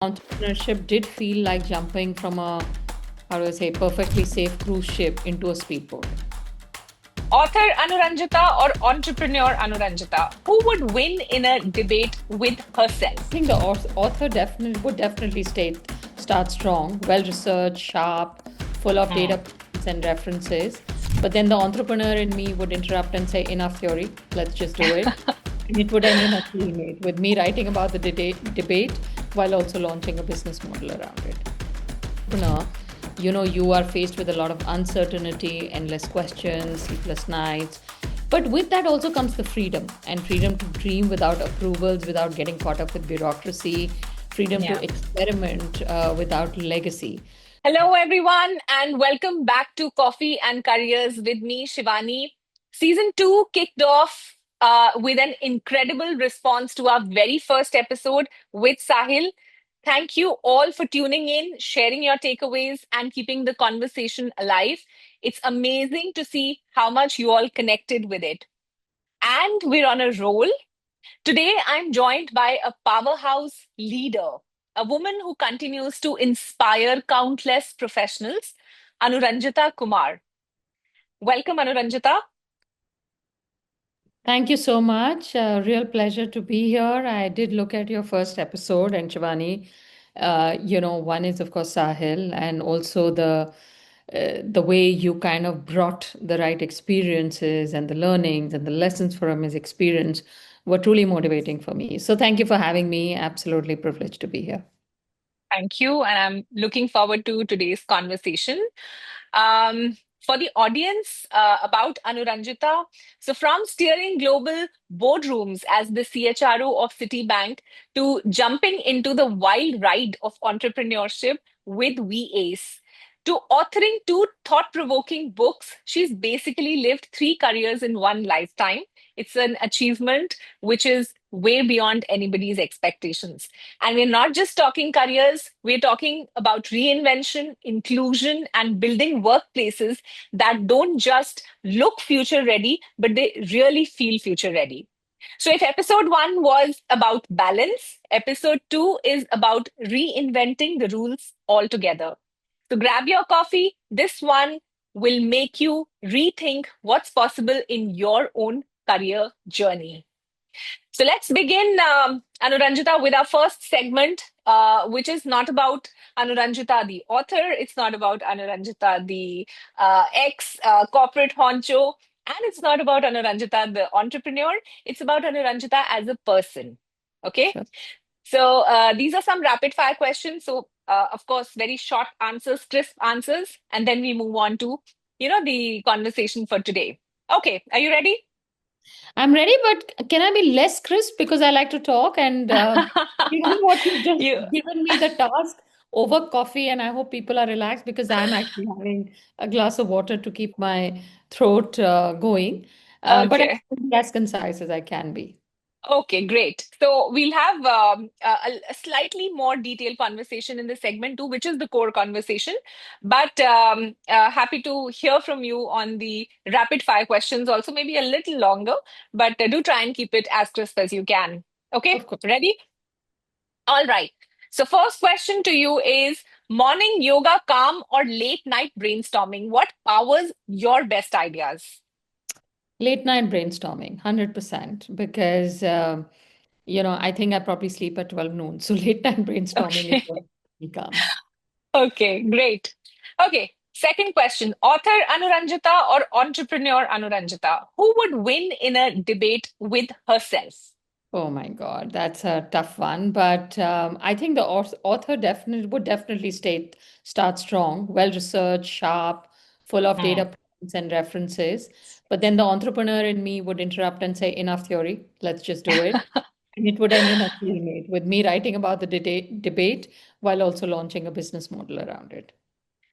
Entrepreneurship did feel like jumping from a, how do I say, perfectly safe cruise ship into a speedboat. Author Anuranjita or entrepreneur Anuranjita? Who would win in a debate with I herself? think the author definitely would definitely start strong, well researched, sharp, full of data Hmm. points and references. But then the entrepreneur in me would interrupt and say, "Enough theory, let's just do it." And it would end in a stalemate with me writing about the debate while also launching a business model around it. Entrepreneur, you are faced with a lot of uncertainty, endless questions, sleepless nights. But with that also comes the freedom to dream without approvals, without getting caught up with bureaucracy, freedom to Yeah. experiment without legacy. Hello, everyone, and welcome back to Coffee and Careers with me, Shivani. Season 2 kicked off with an incredible response to our very first episode with Sahil. Thank you all for tuning in, sharing your takeaways, and keeping the conversation alive. It's amazing to see how much you all connected with it. And we're on a roll. Today, I'm joined by a powerhouse leader, a woman who continues to inspire countless professionals, Anuranjita Kumar. Welcome, Anuranjita. Thank you so much. Real pleasure to be here. I did look at your first episode, and Shivani, one is of course Sahil, and also the way you kind of brought the right experiences and the learnings and the lessons from his experience were truly motivating for me. So thank you for having me. Absolutely privileged to be here. Thank you. And I'm looking forward to today's conversation. For the audience about Anuranjita, so from steering global boardrooms as the CHRO of Citibank to jumping into the wild ride of entrepreneurship with VAs to authoring two thought provoking books, she's basically lived three careers in one lifetime. It's an achievement which is way beyond anybody's expectations. And we're not just talking careers, we're talking about reinvention, inclusion, and building workplaces that don't just look future ready, but they really feel future ready. So, if episode 1 was about balance, episode 2 is about reinventing the rules altogether. So, grab your coffee. This one will make you rethink what's possible in your own career journey. So let's begin, Anuranjita, with our first segment, which is not about Anuranjita, the author. It's not about Anuranjita, the ex corporate honcho. And it's not about Anuranjita, the entrepreneur. It's about Anuranjita as a person. Okay. Sure. So these are some rapid fire questions. So, of course, very short answers, crisp answers. And then we move on to, the conversation for today. Okay. Are you ready? I'm ready, but can I be less crisp because I like to talk? And given what you've just you given me the task over coffee, and I hope people are relaxed because I'm actually having a glass of water to keep my throat going. But okay? I'm as concise as I can be. Okay, great. So we'll have a slightly more detailed conversation in the segment two, which is the core conversation. But happy to hear from you on the rapid fire questions, also maybe a little longer, but do try and keep it as crisp as you can. Okay, Of course. ready? All right. So, first question to you is morning yoga, calm, or late night brainstorming? What powers your best ideas? Late night brainstorming, 100%, because I think I probably sleep at 12 noon. So late night brainstorming is Okay. what me calm. Okay, great. Okay, second question. Author Anuranjita or entrepreneur Anuranjita? Who would win in a debate with herself? Oh my God, that's a tough one. But I think the author definitely would definitely start strong, well researched, sharp, full of data Hmm. points and references. But then the entrepreneur in me would interrupt and say, "Enough theory, let's just do it." And it would end in a stalemate with me writing about the debate while also launching a business model around it.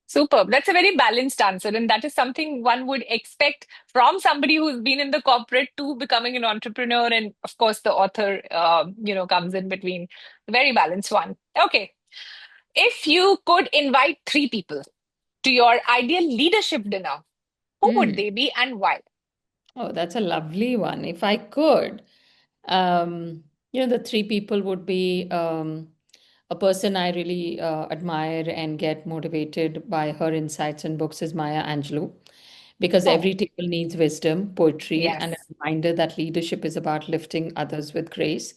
Superb. That's a very balanced answer. And that is something one would expect from somebody who's been in the corporate to becoming an entrepreneur. And of course, the author, comes in between. Very balanced one. Okay. If you could invite three people to your ideal leadership dinner, who would Hmm. they be and why? Oh, that's a lovely one. If I could, the three people would be a person I really admire and get motivated by her insights and books is Maya Angelou, because Oh, every table needs wisdom, poetry, and a yes. reminder that leadership is about lifting others with grace.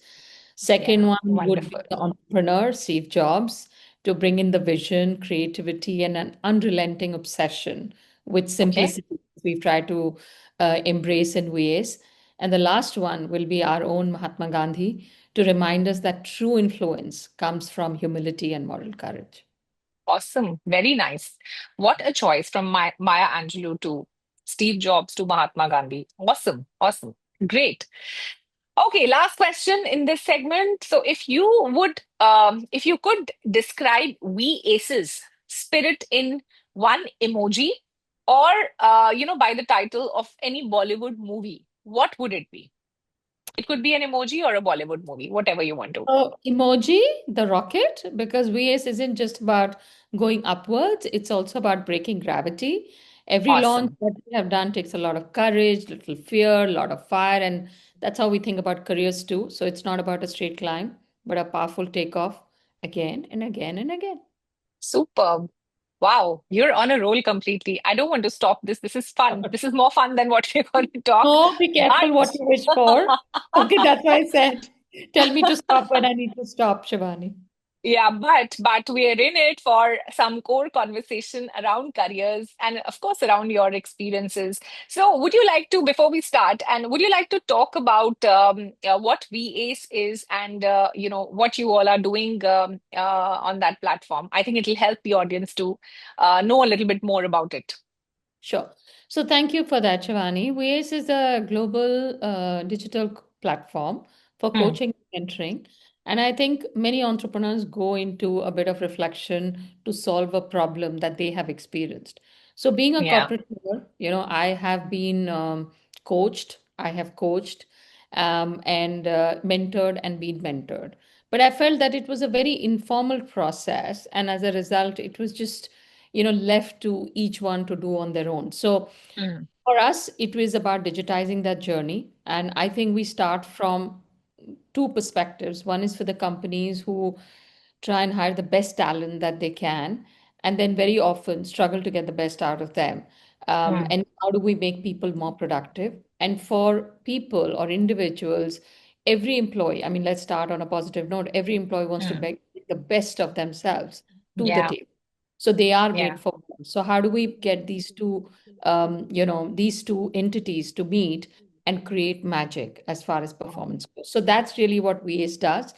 Second Yeah, one would be wonderful. the entrepreneur, Steve Jobs, to bring in the vision, creativity, and an unrelenting obsession with Okay. simplicity we've tried to embrace in ways. And the last one will be our own Mahatma Gandhi to remind us that true influence comes from humility and moral courage. Awesome. Very nice. What a choice from Maya Angelou to Steve Jobs to Mahatma Gandhi. Awesome. Awesome. Great. Okay, last question in this segment. So if you could describe We Aces spirit in one emoji or, by the title of any Bollywood movie, what would it be? It could be an emoji or a Bollywood movie, whatever you want to. So emoji, the rocket, because VS isn't just about going upwards, it's also about breaking gravity. Every launch Awesome. that we have done takes a lot of courage, little fear, a lot of fire, and that's how we think about careers too. So it's not about a straight climb, but a powerful takeoff again and again and again. Superb. Wow, you're on a roll completely. I don't want to stop this. This is fun. This is more fun than what we're going to talk. Oh, be careful what But you wish for. Okay, that's why I said, tell me to stop when I need to stop, Shivani. yeah, but we are in it for some core conversation around careers and of course around your experiences. So would you like to, before we start, and would you like to talk about what VACE is and what you all are doing on that platform? I think it'll help the audience to know a little bit more about it. Sure. So thank you for that, Shivani. VACE is a global digital platform for Hmm. coaching and mentoring. And I think many entrepreneurs go into a bit of reflection to solve a problem that they have experienced. So being a Yeah. corporate leader, I have been coached, I have coached and mentored and been mentored. But I felt that it was a very informal process. And as a result, it was just left to each one to do on their own. So Mm. for us, it was about digitizing that journey. And I think we start from two perspectives. One is for the companies who try and hire the best talent that they can, and then very often struggle to get the best out of them. Mm. And how do we make people more productive? And for people or individuals, every employee, I mean, let's start on a positive note, every employee wants to Mm. bring the best of themselves to the Yeah. table. So they are Yeah. great for them. So how do we get these two entities to meet and create magic as far as performance goes? So that's really what VACE does.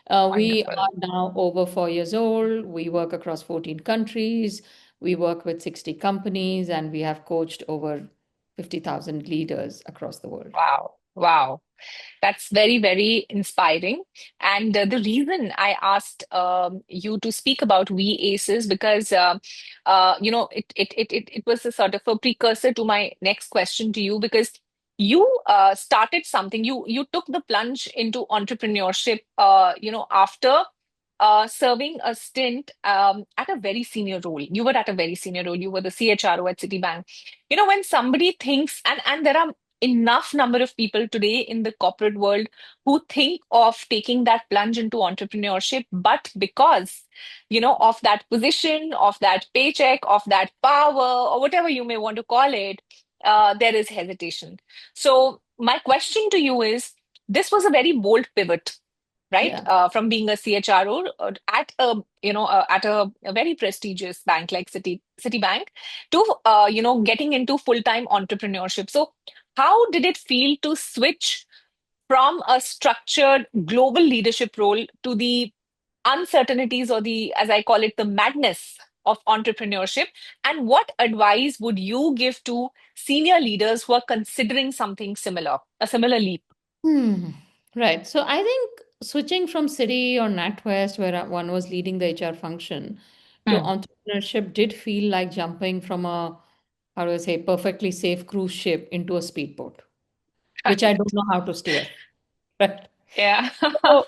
We Wonderful. are now over 4 years old. We work across 14 countries. We work with 60 companies, and we have coached over 50,000 leaders across the world. Wow. Wow. That's very, very inspiring. And the reason I asked you to speak about VAs is because, it was a sort of a precursor to my next question to you because you started something. You took the plunge into entrepreneurship, after serving a stint at a very senior role. You were at a very senior role. You were the CHRO at Citibank. When somebody thinks, and there are enough number of people today in the corporate world who think of taking that plunge into entrepreneurship, but because of that position, of that paycheck, of that power, or whatever you may want to call it, there is hesitation. So my question to you is, this was a very bold pivot, right? Yeah. From being a CHRO at a very prestigious bank like Citibank to getting into full-time entrepreneurship. So how did it feel to switch from a structured global leadership role to the uncertainties or the, as I call it, the madness of entrepreneurship? And what advice would you give to senior leaders who are considering something similar, a similar leap? Hmm. Right. So I think switching from City or NatWest, where one was leading the HR function, to Hmm. entrepreneurship did feel like jumping from a, how do I say, perfectly safe cruise ship into a speedboat, which I don't know how to steer. Right. Yeah. So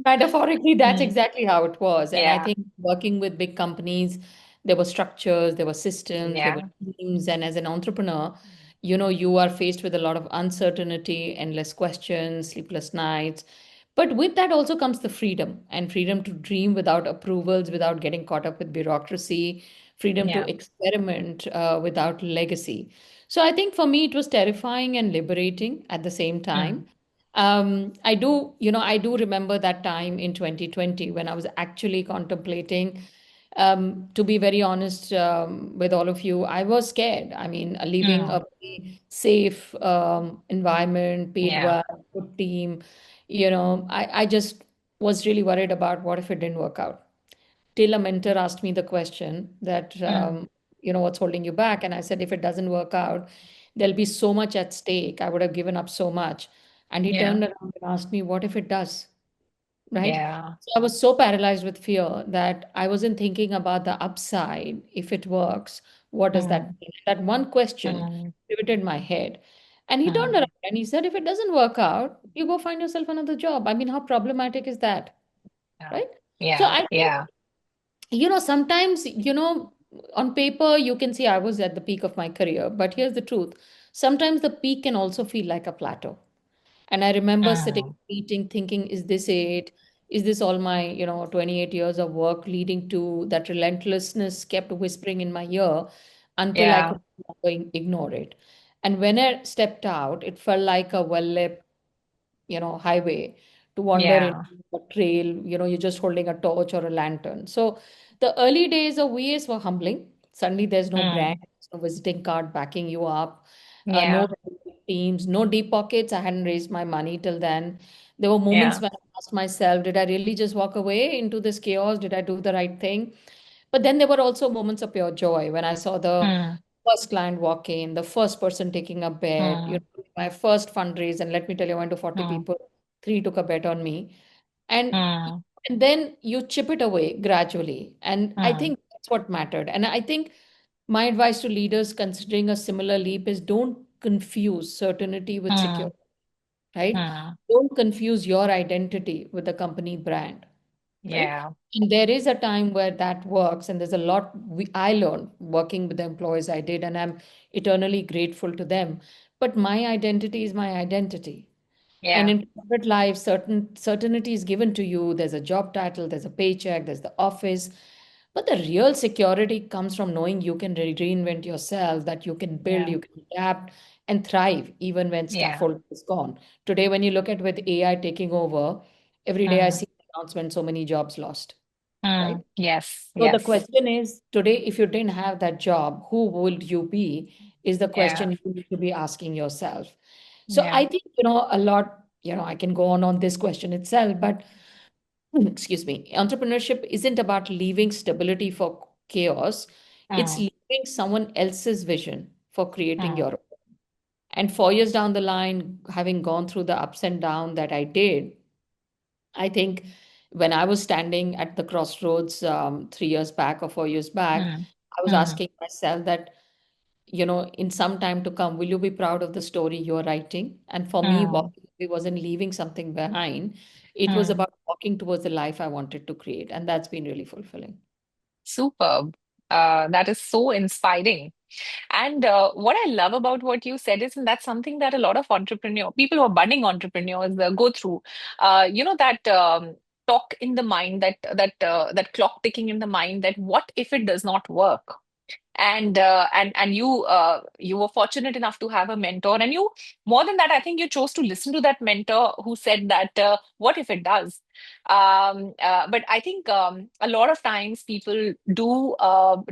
metaphorically, that's Hmm. exactly how it was. And I Yeah. think working with big companies, there were structures, there were systems, there were Yeah. teams. And as an entrepreneur, you are faced with a lot of uncertainty, endless questions, sleepless nights. But with that also comes the freedom, and freedom to dream without approvals, without getting caught up with bureaucracy, freedom to Yeah. experiment without legacy. So I think for me, it was terrifying and liberating at the same Mm. time. I do remember that time in 2020 when I was actually contemplating, to be very honest, with all of you, I was scared. I mean, leaving a Mm. very safe environment, paid Yeah. well, good team, I just was really worried about what if it didn't work out. Till a mentor asked me the question that, Mm. what's holding you back? And I said, if it doesn't work out, there'll be so much at stake. I would have given up so much. And he Yeah. turned around and asked me, what if it does? Right? Yeah. So I was so paralyzed with fear that I wasn't thinking about the upside. If it works, what does that Mm. mean? That one question Mm. pivoted my head. And he turned around Mm. and he said, if it doesn't work out, you go find yourself another job. I mean, how problematic is that? Yeah. Right? So Yeah. I think, Yeah. sometimes, on paper, you can see I was at the peak of my career. But here's the truth. Sometimes the peak can also feel like a plateau. And I remember sitting Mm. eating, thinking, is this it? Is this all my, 28 years of work leading to that relentlessness kept whispering in my ear until I Yeah. could no longer ignore it. And when I stepped out, it felt like a well-lit, highway to wander into Yeah. a trail, you're just holding a torch or a lantern. So the early days of VS were humbling. Suddenly there's no brand, Mm. no visiting card backing you up, no Yeah. teams, no deep pockets. I hadn't raised my money till then. There were moments Yeah. when I asked myself, did I really just walk away into this chaos? Did I do the right thing? But then there were also moments of pure joy when I saw the Mm. first client walk in, the first person taking a bet, Mm. my first fundraise, and let me tell you, I went to 40 Mm. people, three took a bet on me. And Mm. and then you chip it away gradually. And I Mm. think that's what mattered. And I think my advice to leaders considering a similar leap is don't confuse certainty with Mm. security, right? Mm. Don't confuse your identity with the company brand, right? Yeah. And there is a time where that works, and there's a lot I learned working with the employees I did, and I'm eternally grateful to them. But my identity is my identity. And Yeah. in corporate life, certainty is given to you. There's a job title, there's a paycheck, there's the office. But the real security comes from knowing you can reinvent yourself, that you can build, Yeah. you can adapt and thrive even when Yeah. scaffold is gone. Today, when you look at with AI taking over, every day I Mm. see announcements, so many jobs lost, right? Mm. Yes. So the Yes. question is today, if you didn't have that job, who would you be? Is the Yeah. question you need to be asking yourself. So Yeah. I think, a lot, I can go on this question itself, but excuse me, entrepreneurship isn't about leaving stability for chaos. It's Mm. leaving someone else's vision for creating Mm. your own. And 4 years down the line, having gone through the ups and downs that I did, I think when I was standing at the crossroads 3 years back or 4 years back, Mm. I was Mm. asking myself that, in some time to come, will you be proud of the story you're writing? And for me, Mm. walking away wasn't leaving something behind. It was Mm. about walking towards the life I wanted to create. And that's been really fulfilling. Superb. That is so inspiring. And what I love about what you said is, and that's something that a lot of people who are budding entrepreneurs go through. That talk in the mind, that clock ticking in the mind, that what if it does not work? And you were fortunate enough to have a mentor, and you more than that, I think you chose to listen to that mentor who said that what if it does. But I think a lot of times people do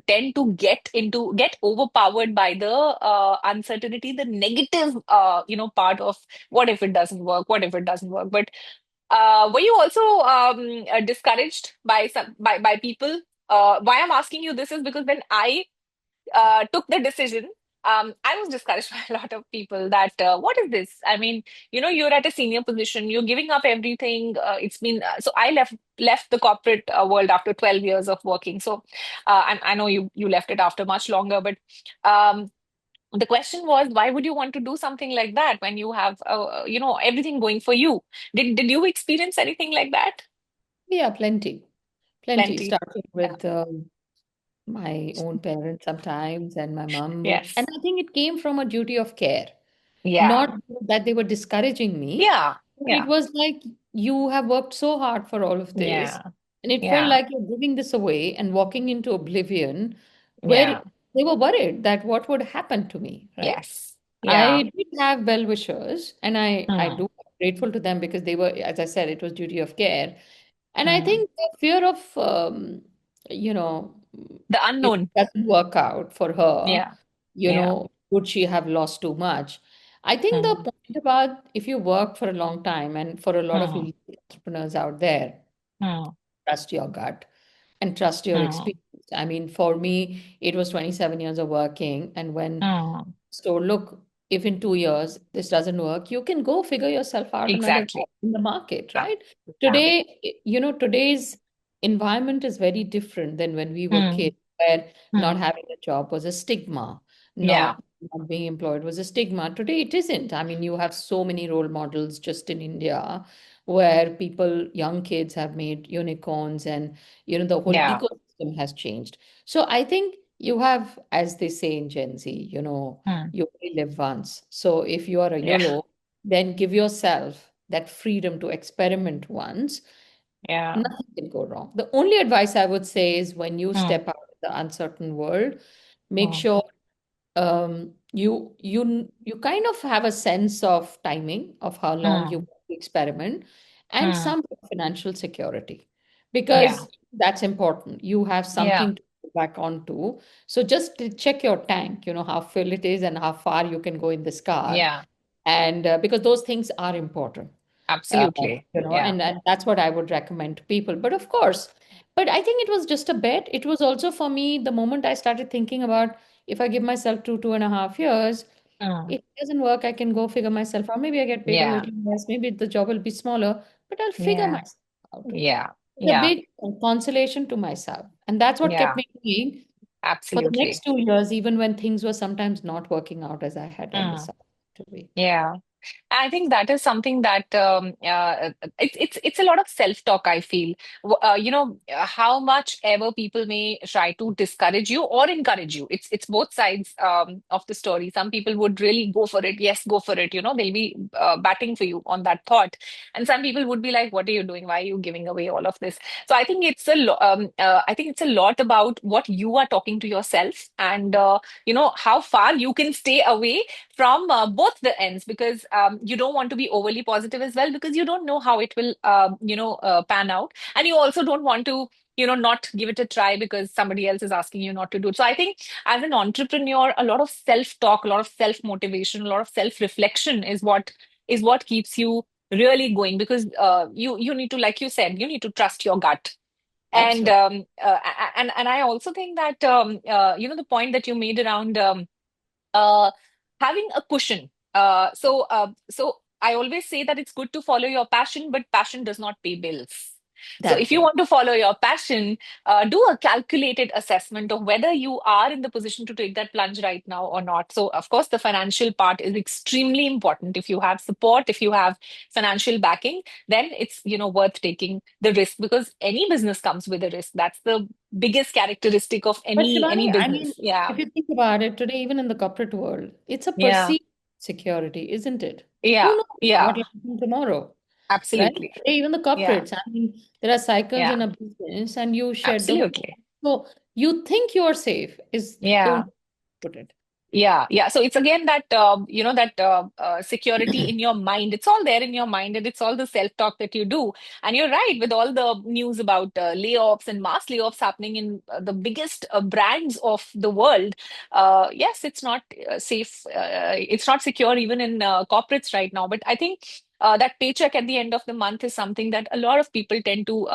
tend to get overpowered by the uncertainty, the negative part of what if it doesn't work, what if it doesn't work. But were you also discouraged by by people? Why I'm asking you this is because when I took the decision, I was discouraged by a lot of people that what is this? I mean, you're at a senior position, you're giving up everything. It's been so I left the corporate world after 12 years of working. So I know you left it after much longer, but um, the question was, why would you want to do something like that when you have everything going for you? Did you experience anything like that? Yeah, plenty, plenty. Plenty. Starting Yeah. with my own parents sometimes, and my mom would, and Yes. I think it came from a duty of care, Yeah. not that they were discouraging me, Yeah. but it Yeah. was like, you have worked so hard for all of this, Yeah. and it felt Yeah. like you're giving this away and walking into oblivion where Yeah. they were worried that what would happen to me, right? Yes. Yeah. I did have well wishers, and I Hmm. do grateful to them because they were, as I said, it was duty of care. And I Hmm. think the fear of, you know, The if it unknown. doesn't work out for her, Yeah. you Yeah. know, would she have lost too much? I think the Hmm. point about if you work for a long time, and for a lot of Hmm. entrepreneurs out there, Hmm. trust your gut and trust your Hmm. experience. I mean, for me, it was 27 years of working. And when Hmm. so look, if in 2 years this doesn't work, you can go figure yourself out another job Exactly. in the market, Yeah. right? Yeah. Today, today's environment is very different than when we were Hmm. kids, where not Hmm. having a job was a stigma, Yeah. not being employed was a stigma. Today, it isn't. I mean, you have so many role models just in India where people, young kids have made unicorns, and the whole Yeah. ecosystem has changed. So I think you have, as they say in Gen Z, Hmm. you only live once. So if you are a Yeah. YOLO, then give yourself that freedom to experiment once. Yeah. Nothing can go wrong. The only advice I would say is when you Hmm. step out of the uncertain world, make Hmm. sure you kind of have a sense of timing of how long you Hmm. want to experiment, and Hmm. some financial security, Yeah. because that's important. You have Yeah. something to go back onto. So just to check your tank, how full it is and how far you can go in this car, Yeah. and because those things are important. uh, Absolutely. Yeah. and that's what I would recommend to people. But of course, but I think it was just a bet. It was also for me the moment I started thinking about, if I give myself 2.5 years, Hmm. if it doesn't work, I can go figure myself out. Maybe I get paid a Yeah. little less, maybe the job will be smaller, but I'll figure Yeah. myself out. Yeah. It's a Yeah. big consolation to myself. And that's what kept Yeah. me going for the next Absolutely. 2 years, even when things were sometimes not working out as I had Hmm. envisaged to be. Yeah. I think that is something that it's a lot of self-talk, I feel. How much ever people may try to discourage you or encourage you. It's both sides of the story. Some people would really go for it. Yes, go for it. They'll be batting for you on that thought. And some people would be like, "What are you doing? Why are you giving away all of this?" So I think it's a lot about what you are talking to yourself, and how far you can stay away from both the ends, because you don't want to be overly positive as well, because you don't know how it will pan out, and you also don't want to not give it a try because somebody else is asking you not to do it. So I think as an entrepreneur, a lot of self talk, a lot of self motivation, a lot of self reflection is what keeps you really going, because you need to, like you said, you need to trust your gut. And Absolutely. and I also think that the point that you made around uh, having a cushion. So I always say that it's good to follow your passion, but passion does not pay bills. So if That's you right. want to follow your passion, do a calculated assessment of whether you are in the position to take that plunge right now or not. So of course, the financial part is extremely important. If you have support, if you have financial backing, then it's worth taking the risk, because any business comes with a risk. That's the biggest characteristic of But any Shivani, I mean, business. Yeah. if you think about it today, even in the corporate world, it's a Yeah. perceived security, isn't it? Who Yeah, knows what yeah, will happen tomorrow, right? absolutely. Today, even the Yeah, corporates, I mean, there are cycles yeah, in a business, and you shed the whole. absolutely. So you think you are safe, is the Yeah. only way to put it. Yeah, yeah. So it's again that that security in your mind. It's all there in your mind, and it's all the self-talk that you do. And you're right, with all the news about layoffs and mass layoffs happening in the biggest brands of the world. Yes, it's not safe. It's not secure even in corporates right now. But I think. That paycheck at the end of the month is something that a lot of people tend to,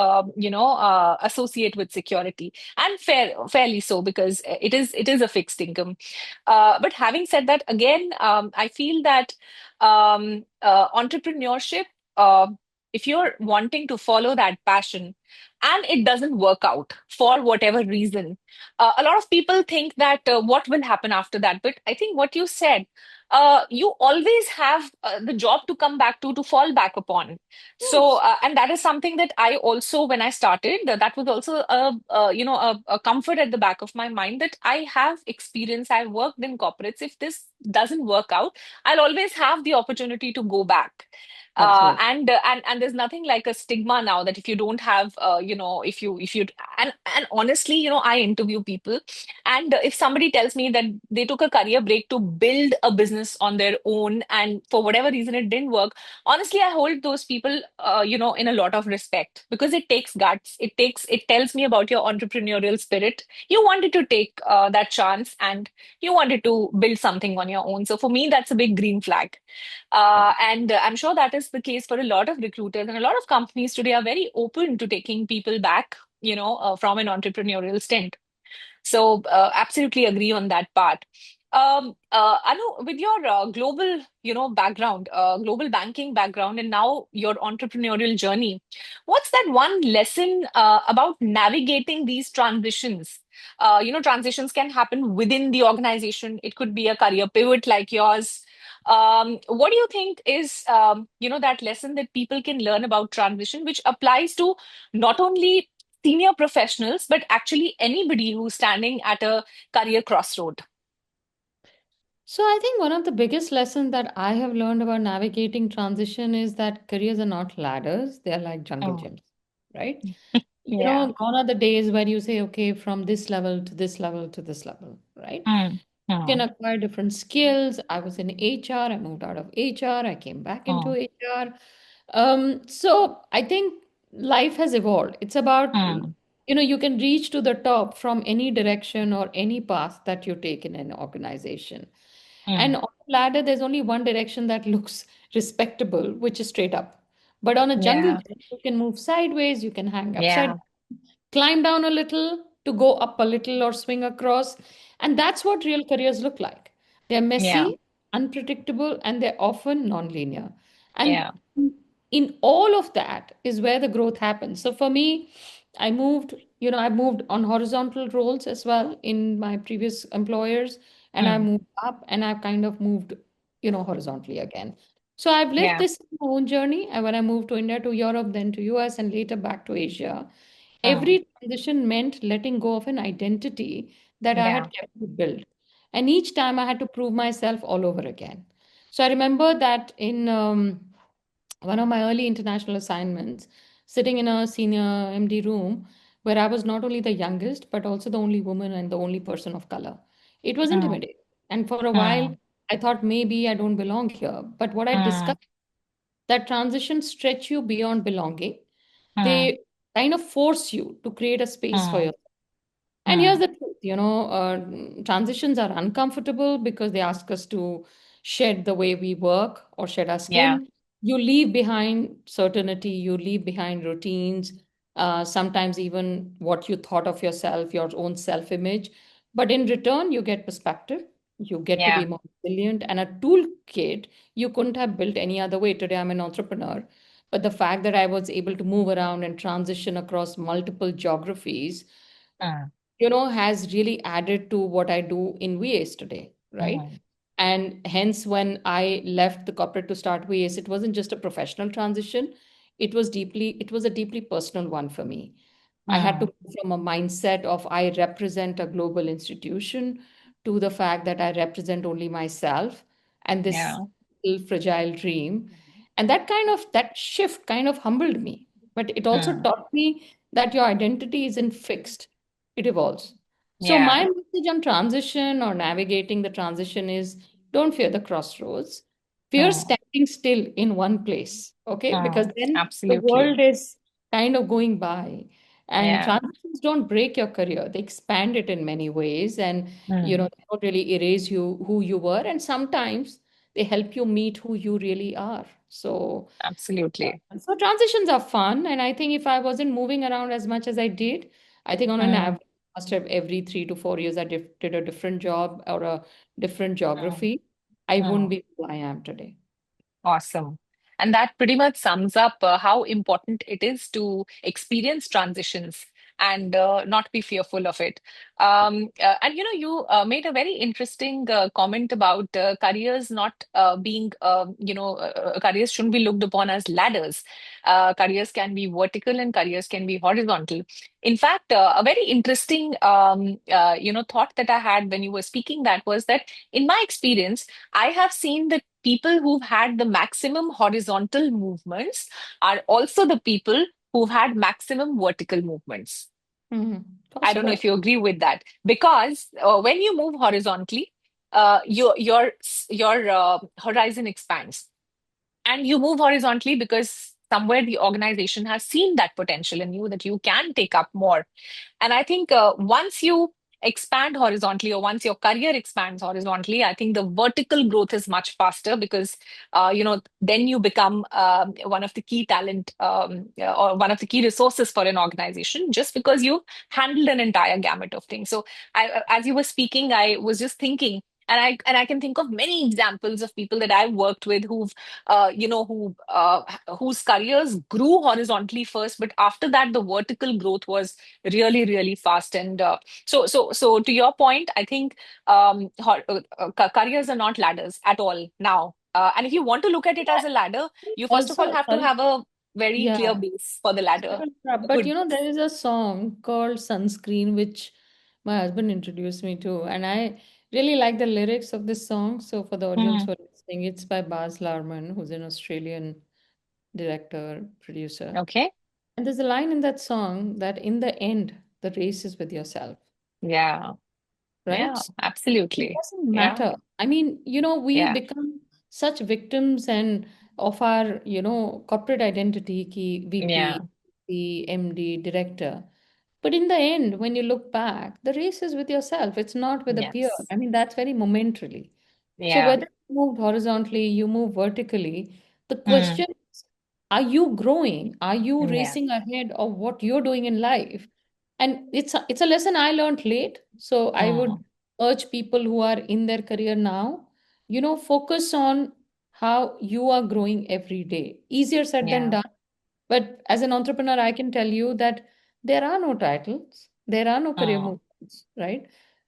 associate with security, and fairly so, because it is a fixed income. But having said that, again, I feel that entrepreneurship, uh, if you're wanting to follow that passion and it doesn't work out for whatever reason, a lot of people think that what will happen after that. But I think what you said, you always have the job to come back to fall back upon. So, Yes. and that is something that I also, when I started, that was also a comfort at the back of my mind, that I have experience. I've worked in corporates. If this doesn't work out, I'll always have the opportunity to go back. Absolutely. And there's nothing like a stigma now that if you don't have if you and honestly, I interview people, and if somebody tells me that they took a career break to build a business on their own and for whatever reason it didn't work, honestly, I hold those people in a lot of respect, because it takes guts. It tells me about your entrepreneurial spirit. You wanted to take that chance, and you wanted to build something on your own. So for me, that's a big green flag. And I'm sure that is the case for a lot of recruiters, and a lot of companies today are very open to taking people back, from an entrepreneurial stint. So absolutely agree on that part. Anu, with your global, background, global banking background, and now your entrepreneurial journey, what's that one lesson about navigating these transitions? Transitions can happen within the organization. It could be a career pivot like yours. What do you think is, that lesson that people can learn about transition, which applies to not only senior professionals, but actually anybody who's standing at a career crossroad? So I think one of the biggest lessons that I have learned about navigating transition is that careers are not ladders, they are like jungle Mm. gyms, right? Yeah. Gone are the days where you say, okay, from this level to this level to this level, right? Mm. You can Mm. acquire different skills. I was in HR, I moved out of HR, I came back into Mm. HR. So I think life has evolved. It's about, Mm. you can reach to the top from any direction or any path that you take in an organization. And Mm. on the ladder, there's only one direction that looks respectable, which is straight up. But on a jungle Yeah. gym, you can move sideways, you can hang upside, Yeah. climb down a little to go up a little or swing across. And that's what real careers look like. They're Yeah. messy, unpredictable, and they're often non-linear. Yeah. And in all of that is where the growth happens. So for me, I moved on horizontal roles as well in my previous employers, and I Mm. moved up and I've kind of moved, horizontally again. So I've lived Yeah. this in my own journey. And when I moved to India, to Europe, then to US, and later back to Asia, Mm. every transition meant letting go of an identity that I Yeah. had carefully built. And each time I had to prove myself all over again. So I remember that in one of my early international assignments, sitting in a senior MD room where I was not only the youngest, but also the only woman and the only person of color. It was Mm. intimidating. And for a while, Mm. I thought maybe I don't belong here. But what I Mm. discovered, that transitions stretch you beyond belonging. Mm. They kind of force you to create a space for Mm. yourself. And here's Mm. the truth, transitions are uncomfortable because they ask us to shed the way we work or shed our Yeah. skin. You leave behind certainty, you leave behind routines, sometimes even what you thought of yourself, your own self-image. But in return, you get perspective, you get to be Yeah. more resilient, and a toolkit you couldn't have built any other way. Today, I'm an entrepreneur. But the fact that I was able to move around and transition across multiple geographies Mm. has really added to what I do in VAs today, right? Mm. And hence, when I left the corporate to start VAs, it wasn't just a professional transition. It was a deeply personal one for me. I had to Mm. go from a mindset of I represent a global institution to the fact that I represent only myself and this Yeah. little fragile dream. And that shift kind of humbled me. But it also Mm. taught me that your identity isn't fixed, it evolves. So Yeah. my message on transition or navigating the transition is don't fear the crossroads. Fear Mm. standing still in one place, okay? Because Mm. then the Absolutely. world is kind of going by. And Yeah. transitions don't break your career. They expand it in many ways. And, Mm. they don't really erase you who you were. And sometimes they help you meet who you really are. Absolutely. So transitions are fun, and I think if I wasn't moving around as much as I did, I think on an Mm. average, must have every 3 to 4 years I did a different job or a different Mm. geography. I wouldn't Mm. be who I am today. Awesome. And that pretty much sums up how important it is to experience transitions and not be fearful of it. And you made a very interesting comment about careers not being, careers shouldn't be looked upon as ladders. Careers can be vertical and careers can be horizontal. In fact, a very interesting, thought that I had when you were speaking that was that in my experience, I have seen that people who've had the maximum horizontal movements are also the people who've had maximum vertical movements. Mhm. I don't know Possible. if you agree with that, because when you move horizontally, your horizon expands, and you move horizontally because somewhere the organization has seen that potential in you, that you can take up more. And I think once you expand horizontally, or once your career expands horizontally, I think the vertical growth is much faster, because then you become one of the key talent, or one of the key resources for an organization, just because you handled an entire gamut of things. So as you were speaking, I was just thinking, and I can think of many examples of people that I've worked with who've whose careers grew horizontally first, but after that the vertical growth was really, really fast. And so to your point, I think careers are not ladders at all now. And if you want to look at it as a ladder, you first of all Also, have to sorry. have a very clear Yeah. base for the Sorry ladder. to interrupt, A but good there base. is a song called Sunscreen, which my husband introduced me to, and I really like the lyrics of this song. So, for the audience Mhm. who are listening, it's by Baz Luhrmann, who's an Australian director, producer. Okay. And there's a line in that song that in the end, the race is with yourself, Yeah. right? Yeah. It Absolutely. doesn't Yeah. matter. I mean, we Yeah. become such victims and of our, corporate identity, ki Yeah. VP, the MD, director. But in the end, when you look back, the race is with yourself. It's not with a peer. Yes. I mean, that's very momentarily. So Yeah. whether you move horizontally, you move vertically, the Mm. question is, are you growing? Are you Yeah. racing ahead of what you're doing in life? And it's a lesson I learned late. So I would Mm. urge people who are in their career now, focus on how you are growing every day. Easier said than Yeah. done. But as an entrepreneur, I can tell you that there are no titles, there are no career Mm. movements, right?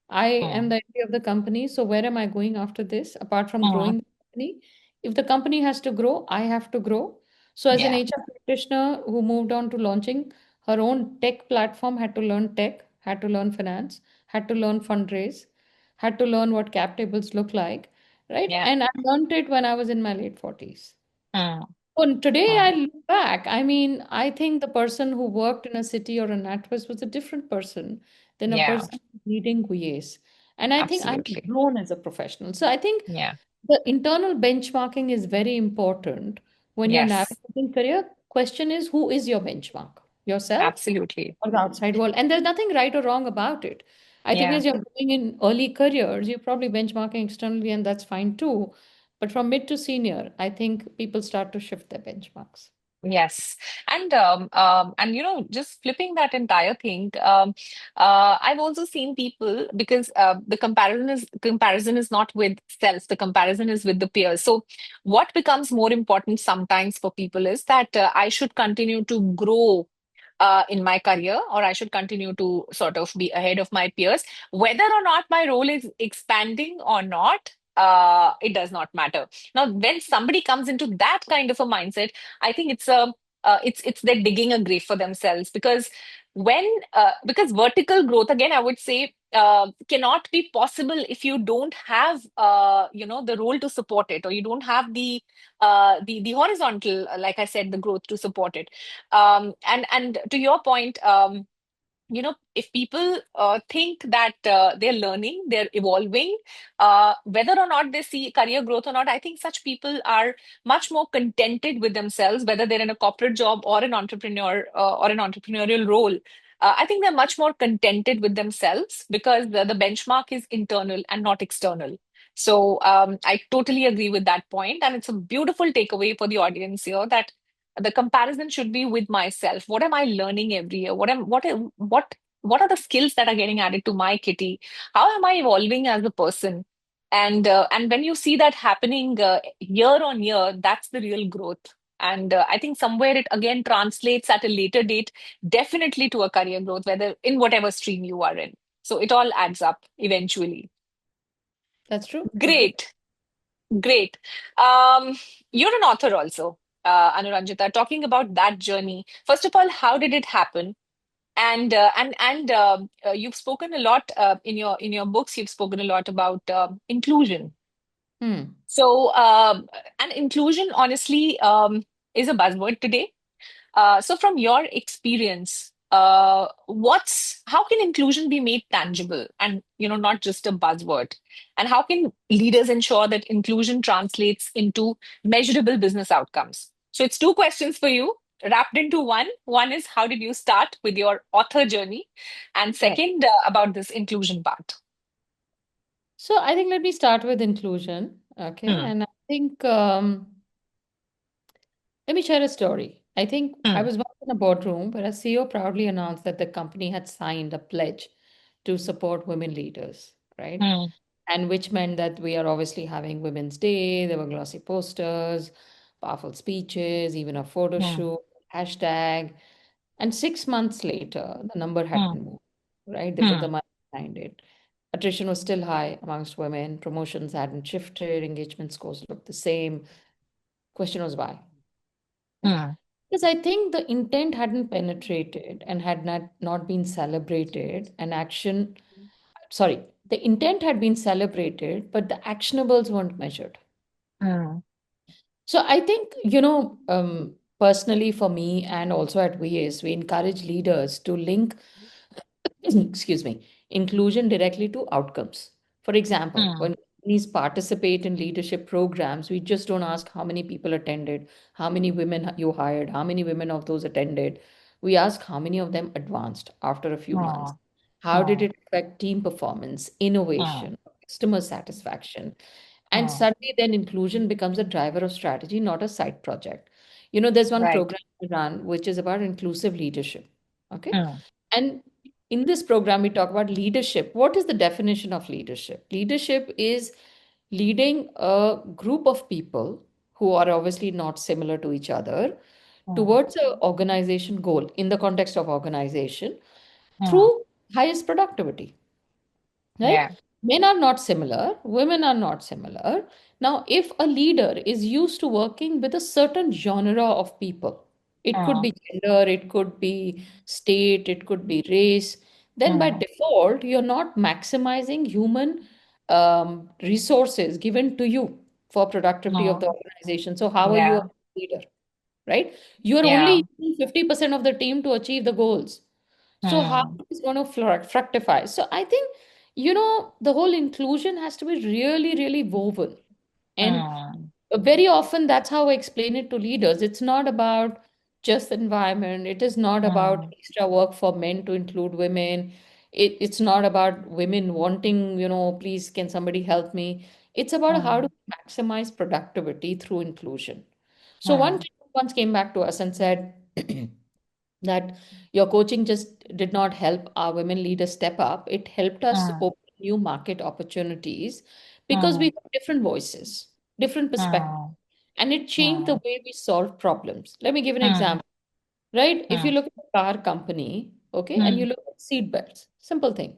I am Mm. the MD of the company. So where am I going after this? Apart from Mm. growing the company, if the company has to grow, I have to grow. So as an Yeah. HR practitioner who moved on to launching her own tech platform, had to learn tech, had to learn finance, had to learn fundraise, had to learn what cap tables look like, right? Yeah. And I learned it when I was in my late 40s. Mm. And today I Mm. look back, I mean, I think the person who worked in a city or a NatWest was a different person than a Yeah. person leading GUIAs. And I think I've Absolutely. grown as a professional. So I think Yeah. the internal benchmarking is very important when you're Yes. navigating career. Question is, who is your benchmark? Yourself Absolutely. or the outside world? And there's nothing right or wrong about it. I think Yeah. as you're going in early careers, you're probably benchmarking externally, and that's fine too. But from mid to senior, I think people start to shift their benchmarks. Yes, and just flipping that entire thing, I've also seen people, because the comparison is not with self, the comparison is with the peers. So what becomes more important sometimes for people is that I should continue to grow in my career, or I should continue to sort of be ahead of my peers. Whether or not my role is expanding or not, it does not matter. Now, when somebody comes into that kind of a mindset, I think it's they're digging a grave for themselves, because because vertical growth, again, I would say, cannot be possible if you don't have the role to support it, or you don't have the horizontal, like I said, the growth to support it. And to your point, if people think that they're learning, they're evolving, whether or not they see career growth or not, I think such people are much more contented with themselves, whether they're in a corporate job or an entrepreneur, or an entrepreneurial role. I think they're much more contented with themselves, because the benchmark is internal and not external. So I totally agree with that point, and it's a beautiful takeaway for the audience here, that the comparison should be with myself. What am I learning every year? What are the skills that are getting added to my kitty? How am I evolving as a person? And when you see that happening year on year, that's the real growth. And I think somewhere it again translates at a later date, definitely to a career growth, whether in whatever stream you are in. So it all adds up eventually. That's true. Agree. Great. Great. Um, you're an author also, Anuranjita. Talking about that journey. First of all, how did it happen? And you've spoken a lot in your books. You've spoken a lot about inclusion. Hmm. So, and inclusion, honestly, is a buzzword today. So from your experience, how can inclusion be made tangible and, not just a buzzword? And how can leaders ensure that inclusion translates into measurable business outcomes? So it's two questions for you wrapped into one. One is, how did you start with your author journey? And Right. second, about this inclusion part. So I think let me start with inclusion. Okay. Hmm, And I think let me share a story. I think I hmm, was once in a boardroom where a CEO proudly announced that the company had signed a pledge to support women leaders, right? hmm, And which meant that we are obviously having Women's Day. There were glossy posters, powerful speeches, even a photo hmm, shoot, hashtag. And 6 months later, the number hmm, hadn't moved, right? They put the hmm, money behind it. Attrition was still high amongst women. Promotions hadn't shifted. Engagement scores looked the same. Question was why? hmm, Because I think the intent hadn't penetrated and had not been celebrated, and action, sorry, the intent had been celebrated, but the actionables weren't measured. hmm, So I think, personally for me and also at VAS, we encourage leaders to link, excuse me, inclusion directly to outcomes. For example, hmm, when companies participate in leadership programs, we just don't ask how many people attended, how many women you hired, how many women of those attended. We ask how many of them advanced after a few months. hmm, How did hmm, it affect team performance, hmm, innovation, customer satisfaction? And hmm. suddenly, then inclusion becomes a driver of strategy, not a side project. There's one Right. program we run which is about inclusive leadership. Okay. Hmm, And in this program, we talk about leadership. What is the definition of leadership? Leadership is leading a group of people who are obviously not similar to each other hmm, towards an organization goal in the context of organization hmm. through highest productivity, right? Yeah. Men are not similar, women are not similar. Now, if a leader is used to working with a certain genre of people, it could Hmm, be gender, it could be state, it could be race, then by hmm, default, you're not maximizing human resources given to you for productivity of hmm. the organization. So, how are you a Yeah. leader, right? You are Yeah. only using 50% of the team to achieve the goals. So how Hmm, is going to fructify? So I think, the whole inclusion has to be really, really woven. And hmm, very often that's how I explain it to leaders. It's not about just the environment. It is not about hmm, extra work for men to include women. It's not about women wanting, please, can somebody help me? It's about how to hmm, maximize productivity through inclusion. So one hmm, client once came back to us and said, that your coaching just did not help our women leaders step up. It helped us hmm, open new market opportunities because we hmm, have different voices, different perspectives, hmm, and it changed the hmm, way we solve problems. Let me give an hmm, example, right? If you hmm, look at a car company, okay, and hmm, you look at seat belts, simple thing,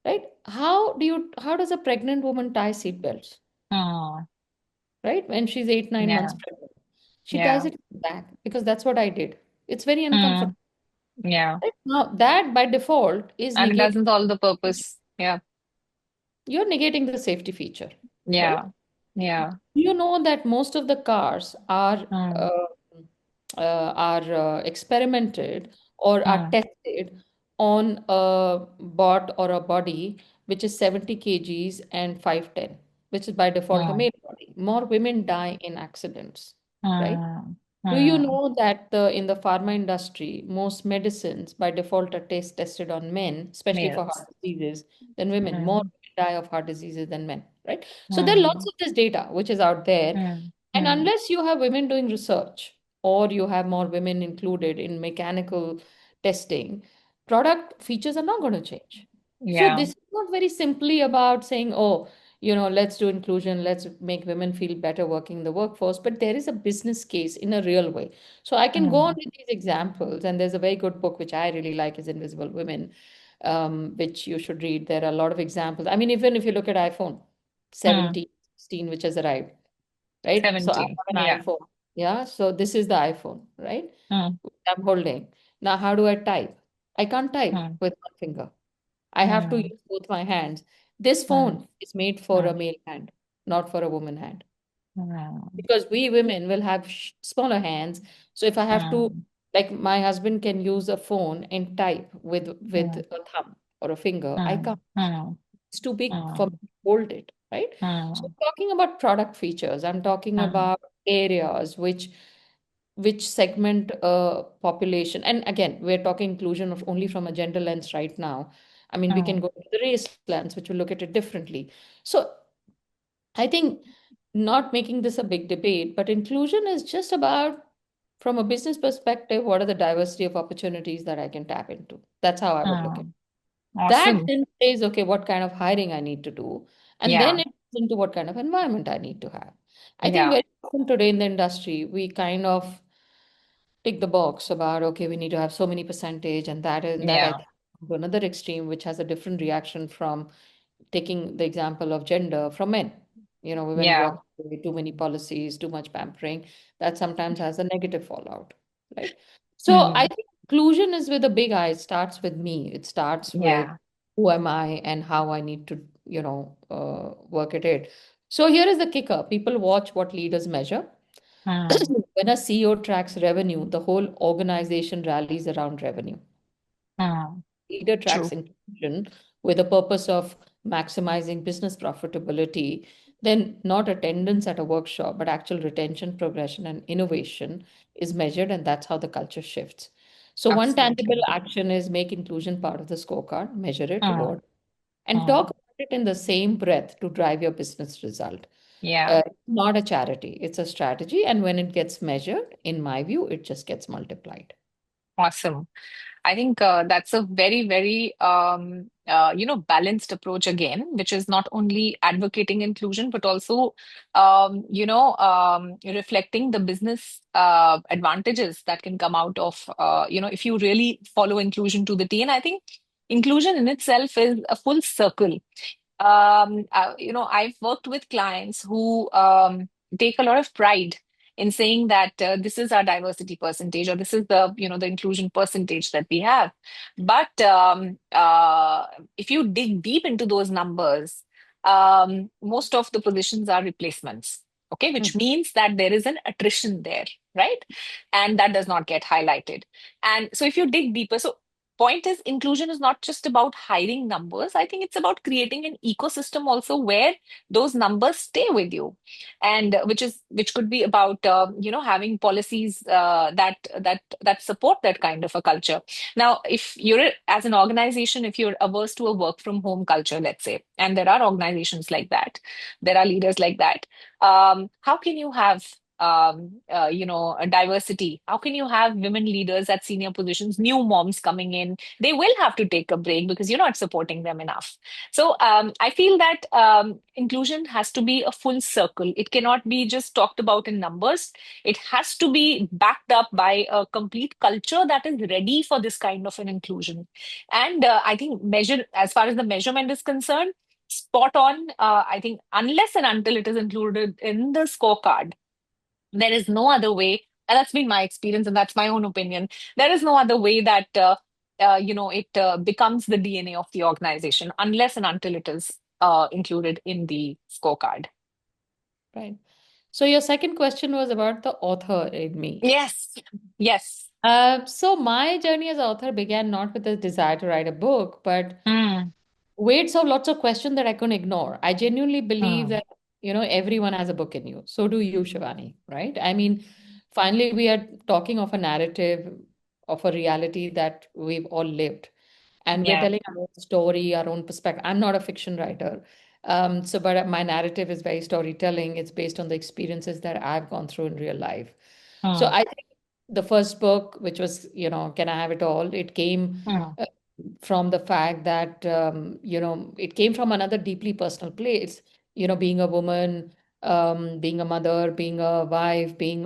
right? How does a pregnant woman tie seat belts, hmm. right? When she's 8, 9 months Yeah. pregnant, she ties Yeah. it back because that's what I did. It's very Hmm. uncomfortable. Yeah. Right? Now, that by default is And it negating. doesn't solve the purpose. Yeah. You're negating the safety feature, right? Yeah. Yeah. You know that most of the cars Hmm. experimented or are Hmm. tested on a bot or a body which is 70 kgs and 5'10", which is by default a Hmm. male body. More women die in accidents, right? Hmm. Do you Hmm. know that in the pharma industry, most medicines by default are tested on men, especially for Yes. heart diseases, than women? More Hmm. women die of heart diseases than men, right? So there are lots Hmm. of this data which is out there. Hmm. And Hmm. unless you have women doing research or you have more women included in mechanical testing, product features are not going to change. So Yeah. this is not very simply about saying, oh, let's do inclusion, let's make women feel better working in the workforce, but there is a business case in a real way. So I can go on Hmm. with these examples, and there's a very good book which I really like is Invisible Women, which you should read. There are a lot of examples. I mean, even if you look at iPhone Hmm. 17, 16, which has arrived, right? So I 70. have an Yeah. iPhone. Yeah, so this is the iPhone, right? Hmm. Which I'm holding. Now, how do I type? I can't type Hmm. with one finger. I have to Hmm. use both my hands. This Hmm. phone is made for a Hmm. male hand. not for a woman hand. mm, Because we women will have smaller hands. So if I have to, mm, like my husband can use a phone and type with mm, a thumb or a finger. I mm, can't. mm, It's too big for mm, me to hold it, right? So mm, I'm talking about product features. I'm talking mm, about areas which segment population. And again, we're talking inclusion of only from a gender lens right now. I mean, we can mm, go to the race lens, which will look at it differently. So I think not making this a big debate, but inclusion is just about, from a business perspective, what are the diversity of opportunities that I can tap into? That's how I would look at it. mm. That Awesome. then says, okay, what kind of hiring I need to do? And then Yeah. it goes into what kind of environment I need to have. I think Yeah. very often today in the industry, we kind of tick the box about, okay, we need to have so many percentage, and that I Yeah. think to another extreme, which has a different reaction from taking the example of gender from men. You know, when we Yeah. walk away, too many policies, too much pampering, that sometimes has a negative fallout, right? So I Mm. think inclusion is with a big I. It starts with me. It starts with Yeah. who am I and how I need to, work at it. So here is the kicker. People watch what leaders measure. Mm. When a CEO tracks revenue, the whole organization rallies around revenue. Mm. Leader tracks True. inclusion with the purpose of maximizing business profitability, then not attendance at a workshop, but actual retention, progression, and innovation is measured, and that's how the culture shifts. So, one tangible Absolutely. action is make inclusion part of the scorecard, measure it, Mm. reward, and talk Mm. about it in the same breath to drive your business result. Yeah. Not a charity, it's a strategy. And when it gets measured, in my view, it just gets multiplied. Awesome. I think that's a very, very balanced approach again, which is not only advocating inclusion but also reflecting the business advantages that can come out of if you really follow inclusion to the T. And I think inclusion in itself is a full circle. I've worked with clients who take a lot of pride in saying that this is our diversity percentage, or this is the inclusion percentage that we have. But if you dig deep into those numbers, most of the positions are replacements. Okay, which Mhm. means that there is an attrition there, right? And that does not get highlighted. And so if you dig deeper, so point is inclusion is not just about hiring numbers. I think it's about creating an ecosystem also where those numbers stay with you, and which could be about having policies that support that kind of a culture. Now if you're as an organization, if you're averse to a work from home culture, let's say, and there are organizations like that, there are leaders like that, how can you have a diversity? How can you have women leaders at senior positions, new moms coming in? They will have to take a break because you're not supporting them enough. So I feel that inclusion has to be a full circle. It cannot be just talked about in numbers. It has to be backed up by a complete culture that is ready for this kind of an inclusion. And I think measure as far as the measurement is concerned, spot on. I think unless and until it is included in the scorecard, there is no other way, and that's been my experience, and that's my own opinion. There is no other way that it becomes the DNA of the organization unless and until it is included in the scorecard. Right. So your second question was about the author in me. Yes, yes. So my journey as author began not with a desire to write a book, but Mm, weights of lots of questions that I couldn't ignore. I genuinely believe mm, that, everyone has a book in you. So do you, Shivani, right? I mean, finally, we are talking of a narrative, of a reality that we've all lived. And we're yeah. telling our own story, our own perspective. I'm not a fiction writer. But my narrative is very storytelling. It's based on the experiences that I've gone through in real life. So Mm, I think the first book, which was, Can I Have It All? It came mm, uh, from the fact that, it came from another deeply personal place, being a woman, being a mother, being a wife, being,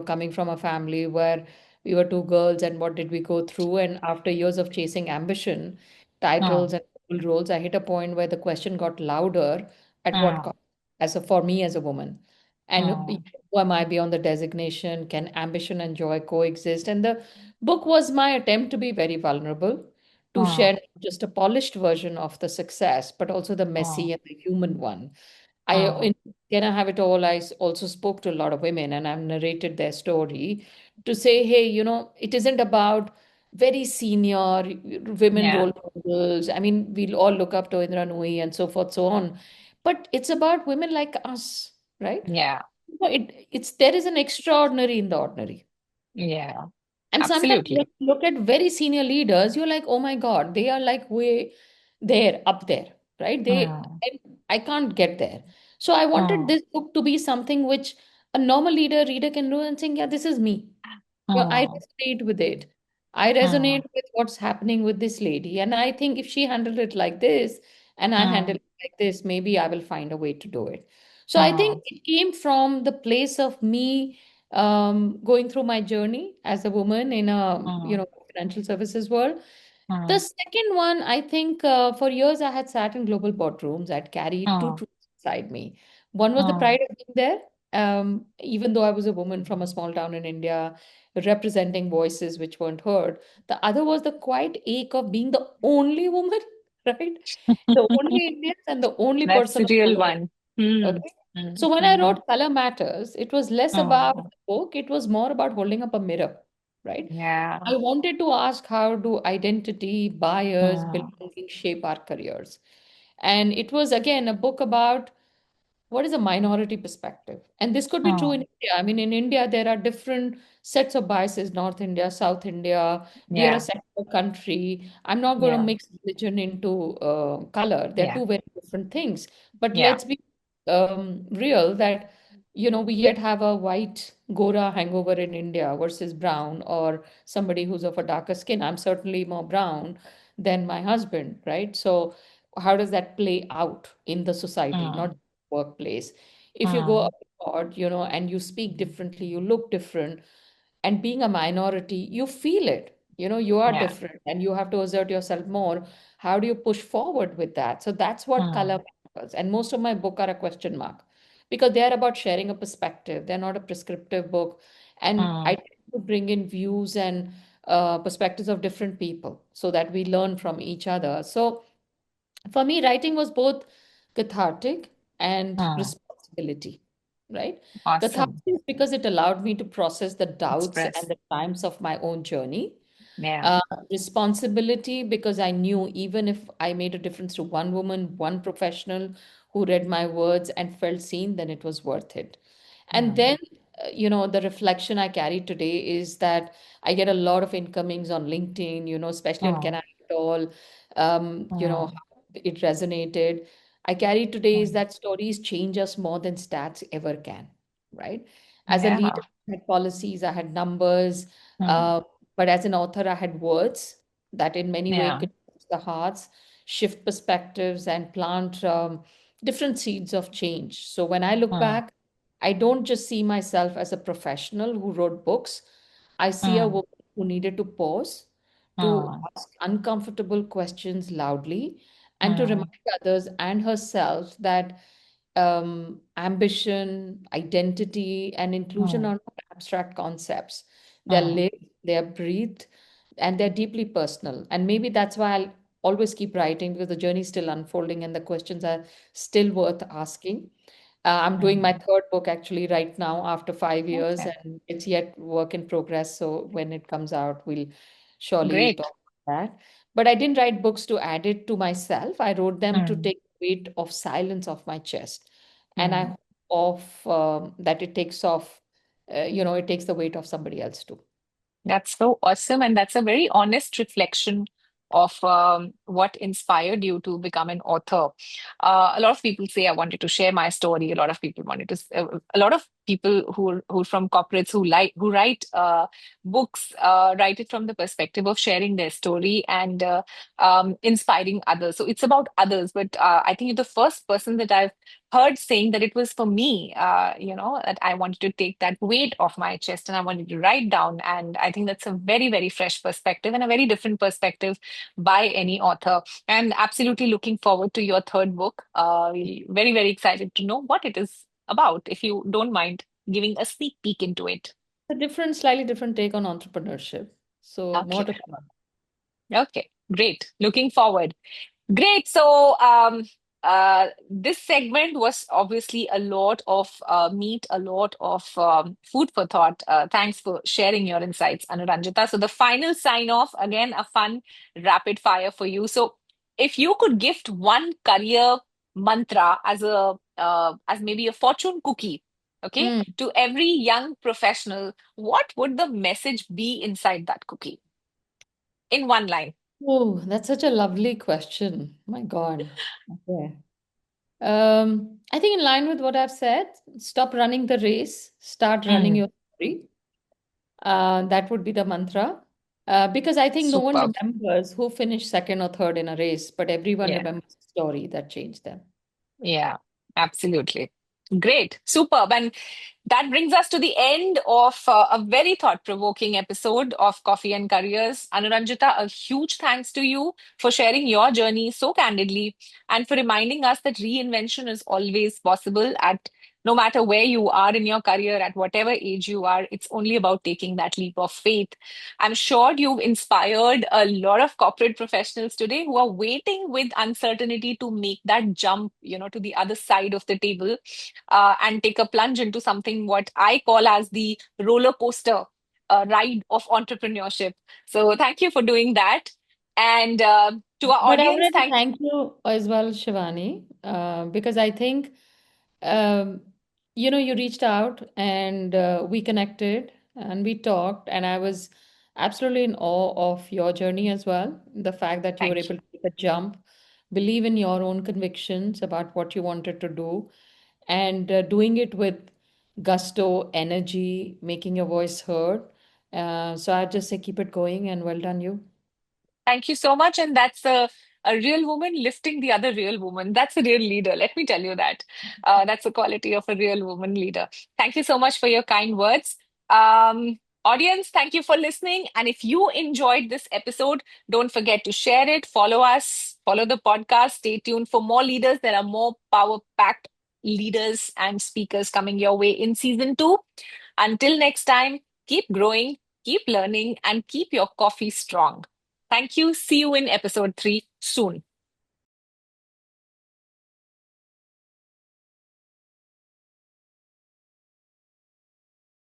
coming from a family where we were two girls, and what did we go through? And after years of chasing ambition, titles mm, and roles, I hit a point where the question got louder, at what mm, cost, for me as a woman. And mm, who am I beyond the designation? Can ambition and joy coexist? And the book was my attempt to be very vulnerable, to share mm, not just a polished version of the success, but also the mm, messy and the human one. Mm. In Can I Have It All? Also spoke to a lot of women and I've narrated their story to say, hey, it isn't about very senior women Yeah. role models. I mean, we'll all look up to Indra Nooyi and so forth, so on. But it's about women like us, right? Yeah. It's there is an extraordinary in the ordinary. Yeah. And sometimes when Absolutely. you look at very senior leaders, you're like, oh my God, they are like way there, up there, right? Mm. I can't get there. So I wanted Mm. this book to be something which a normal reader can do and think, yeah, this is me. I Mm. resonate with it. I resonate Mm. with what's happening with this lady. And I think if she handled it like this and I handle Mm. it like this, maybe I will find a way to do it. So I think Mm. it came from the place of me going through my journey as a woman in a, Mm. financial services world. The Mm. second one, I think for years I had sat in global boardrooms. I'd carried two Mm. truths inside me. One was the Mm. pride of being there, even though I was a woman from a small town in India, representing voices which weren't heard. The other was the quiet ache of being the only woman, right? The only Indian and the only That's person the of real color. one. Mm. Okay. Mm. So when I Mm. wrote Color Matters, it was less about Mm. the book, it was more about holding up a mirror, right? Yeah. I wanted to ask, how do identity, bias, Mm. belonging shape our careers? And it was again a book about what is a minority perspective. And this could be true in Mm. India. I mean, in India, there are different sets of biases, North India, South India. We are a Yeah. secular country. I'm not going to Yeah. mix religion into color. They're Yeah. two very different things. But Yeah. let's be real that, we yet have a white Gora hangover in India versus brown, or somebody who's of a darker skin. I'm certainly more brown than my husband, right? So how does that play out in the society, Mm. not workplace? If you go Mm. abroad, and you speak differently, you look different, and being a minority, you feel it. You are Yeah. different and you have to assert yourself more. How do you push forward with that? So that's what color Mm. matters. And most of my book are a question mark because they are about sharing a perspective. They're not a prescriptive book. And I Mm. tend to bring in views and perspectives of different people so that we learn from each other. So for me, writing was both cathartic and Mm. responsibility, right? Awesome. Cathartic because it allowed me to process the doubts and Express. the times of my own journey. Yeah. Uh, Responsibility because I knew even if I made a difference to one woman, one professional who read my words and felt seen, then it was worth it. And Mm. then, the reflection I carry today is that I get a lot of incomings on LinkedIn, especially on Can Mm. I Have It All, Mm. how it resonated. I carry today is Mm. that stories change us more than stats ever can, right? As a leader, Yeah. I had policies, I had numbers, Mm. uh, but as an author, I had words that in many ways Yeah. could touch the hearts, shift perspectives, and plant different seeds of change. So when I look Mm. back, I don't just see myself as a professional who wrote books. I see a Mm. woman who needed to pause, to Mm. ask uncomfortable questions loudly, and to Mm. remind others and herself that ambition, identity, and inclusion Mm. are not abstract concepts. They're Mm. lived, they're breathed, and they're deeply personal. And maybe that's why I'll always keep writing because the journey is still unfolding and the questions are still worth asking. I'm doing my Mm. third book actually right now after 5 years, Okay. and it's yet work in progress. So when it comes out, we'll surely Great. talk about that. But I didn't write books to add it to myself. I wrote them to Mm. take weight of silence off my chest, and I Mm. hope that it takes off. It takes the weight off somebody else too. That's so awesome. And that's a very honest reflection of what inspired you to become an author. A lot of people say, I wanted to share my story. A lot of people wanted to, a lot of people who from corporates who write books, write it from the perspective of sharing their story and inspiring others. So it's about others. But I think you're the first person that I've heard saying that it was for me, that I wanted to take that weight off my chest and I wanted to write down. And I think that's a very, very fresh perspective and a very different perspective by any author. And absolutely looking forward to your third book. Very, very excited to know what it is about, if you don't mind giving a sneak peek into it. A different, slightly different take on entrepreneurship. So more Okay. to come. Okay. Great. Looking forward. Great. So, This segment was obviously a lot of meat, a lot of food for thought. Thanks for sharing your insights, Anuranjita. So the final sign off, again, a fun rapid fire for you. So if you could gift one career mantra as maybe a fortune cookie, okay, Hmm. to every young professional, what would the message be inside that cookie in one line? Oh, that's such a lovely question. My God. Okay. I think in line with what I've said, stop running the race, start running Mm, your story. That would be the mantra. Because I think no one superb. remembers who finished second or third in a race, but everyone Yeah. remembers the story that changed them. Yeah, absolutely. Great, superb. And that brings us to the end of a very thought-provoking episode of Coffee and Careers. Anuranjita, a huge thanks to you for sharing your journey so candidly and for reminding us that reinvention is always possible at no matter where you are in your career, at whatever age you are, it's only about taking that leap of faith. I'm sure you've inspired a lot of corporate professionals today who are waiting with uncertainty to make that jump, to the other side of the table and take a plunge into something what I call as the roller coaster ride of entrepreneurship. So thank you for doing that. And to our But I audience, wanted to thank thank you as well, Shivani, because I think, um, you reached out and we connected and we talked, and I was absolutely in awe of your journey as well. The fact that you were thank able you. to take a jump, believe in your own convictions about what you wanted to do, and doing it with gusto, energy, making your voice heard. So I'd just say keep it going and well done, you. Thank you so much. And that's a real woman lifting the other real woman. That's a real leader. Let me tell you that. That's the quality of a real woman leader. Thank you so much for your kind words. Audience, thank you for listening. And if you enjoyed this episode, don't forget to share it, follow us, follow the podcast. Stay tuned for more leaders. There are more power packed leaders and speakers coming your way in season two. Until next time, keep growing, keep learning, and keep your coffee strong. Thank you. See you in episode 3 soon.